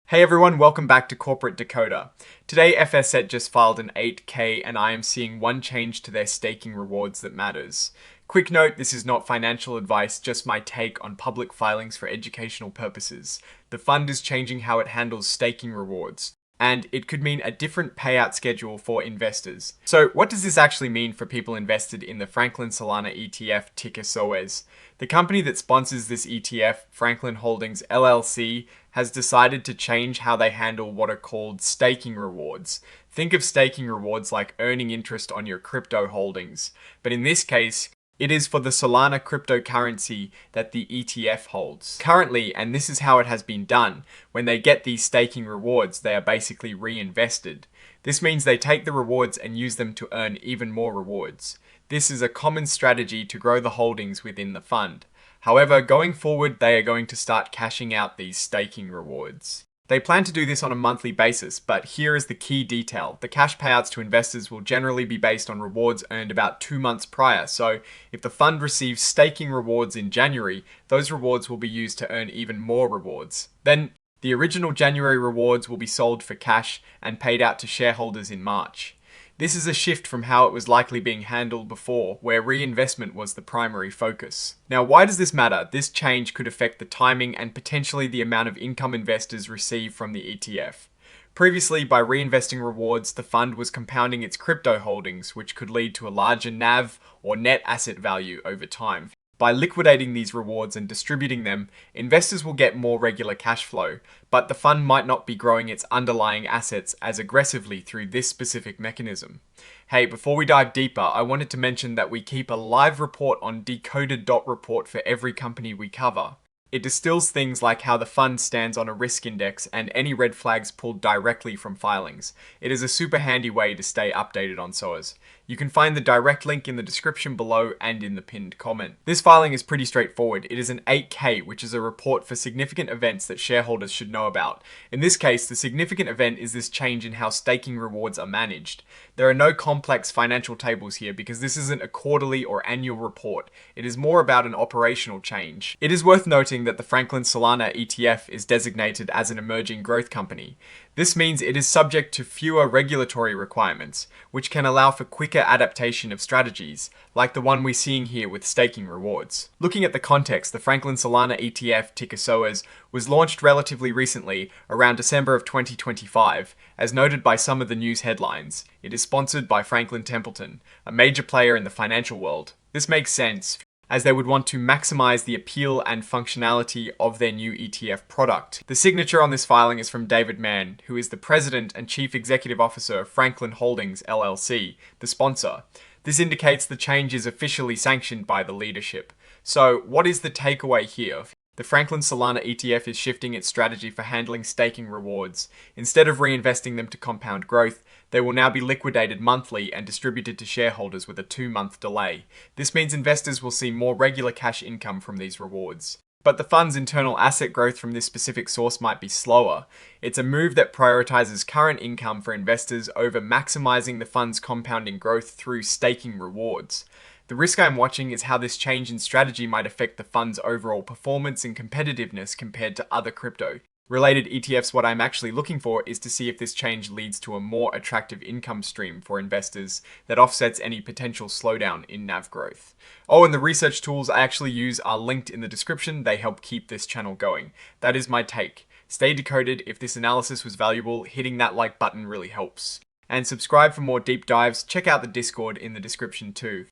Hey everyone, welcome back to Corporate Decoder. Today FSET just filed an 8K and I am seeing one change to their staking rewards that matters. Quick note, this is not financial advice, just my take on public filings for educational purposes. The fund is changing how it handles staking rewards, and it could mean a different payout schedule for investors. So what does this actually mean for people invested in the Franklin Solana ETF ticker SOEZ? The company that sponsors this ETF, Franklin Holdings LLC, has decided to change how they handle what are called staking rewards. Think of staking rewards like earning interest on your crypto holdings, but in this case, it is for the Solana cryptocurrency that the ETF holds. Currently, and this is how it has been done, when they get these staking rewards, they are basically reinvested. This means they take the rewards and use them to earn even more rewards. This is a common strategy to grow the holdings within the fund. However, going forward, they are going to start cashing out these staking rewards. They plan to do this on a monthly basis, but here is the key detail. The cash payouts to investors will generally be based on rewards earned about 2 months prior, so if the fund receives staking rewards in January, those rewards will be used to earn even more rewards. Then, the original January rewards will be sold for cash and paid out to shareholders in March. This is a shift from how it was likely being handled before, where reinvestment was the primary focus. Now, why does this matter? This change could affect the timing and potentially the amount of income investors receive from the ETF. Previously, by reinvesting rewards, the fund was compounding its crypto holdings, which could lead to a larger NAV or net asset value over time. By liquidating these rewards and distributing them, investors will get more regular cash flow, but the fund might not be growing its underlying assets as aggressively through this specific mechanism. Hey, before we dive deeper, I wanted to mention that we keep a live report on Decoder.report for every company we cover. It distills things like how the fund stands on a risk index and any red flags pulled directly from filings. It is a super handy way to stay updated on SOEZ. You can find the direct link in the description below and in the pinned comment. This filing is pretty straightforward. It is an 8K, which is a report for significant events that shareholders should know about. In this case, the significant event is this change in how staking rewards are managed. There are no complex financial tables here because this isn't a quarterly or annual report. It is more about an operational change. It is worth noting that the Franklin Solana ETF is designated as an emerging growth company. This means it is subject to fewer regulatory requirements, which can allow for quicker adaptation of strategies, like the one we're seeing here with staking rewards. Looking at the context, the Franklin Solana ETF, ticker SOEZ, was launched relatively recently, around December of 2025, as noted by some of the news headlines. It is sponsored by Franklin Templeton, a major player in the financial world. This makes sense, as they would want to maximize the appeal and functionality of their new ETF product. The signature on this filing is from David Mann, who is the President and Chief Executive Officer of Franklin Holdings LLC, the sponsor. This indicates the change is officially sanctioned by the leadership. So, what is the takeaway here? The Franklin Solana ETF is shifting its strategy for handling staking rewards. Instead of reinvesting them to compound growth, they will now be liquidated monthly and distributed to shareholders with a 2-month delay. This means investors will see more regular cash income from these rewards. But the fund's internal asset growth from this specific source might be slower. It's a move that prioritizes current income for investors over maximizing the fund's compounding growth through staking rewards. The risk I'm watching is how this change in strategy might affect the fund's overall performance and competitiveness compared to other crypto. Related ETFs, what I'm actually looking for is to see if this change leads to a more attractive income stream for investors that offsets any potential slowdown in NAV growth. Oh, and the research tools I actually use are linked in the description. They help keep this channel going. That is my take. Stay decoded. If this analysis was valuable, hitting that like button really helps. And subscribe for more deep dives. Check out the Discord in the description too.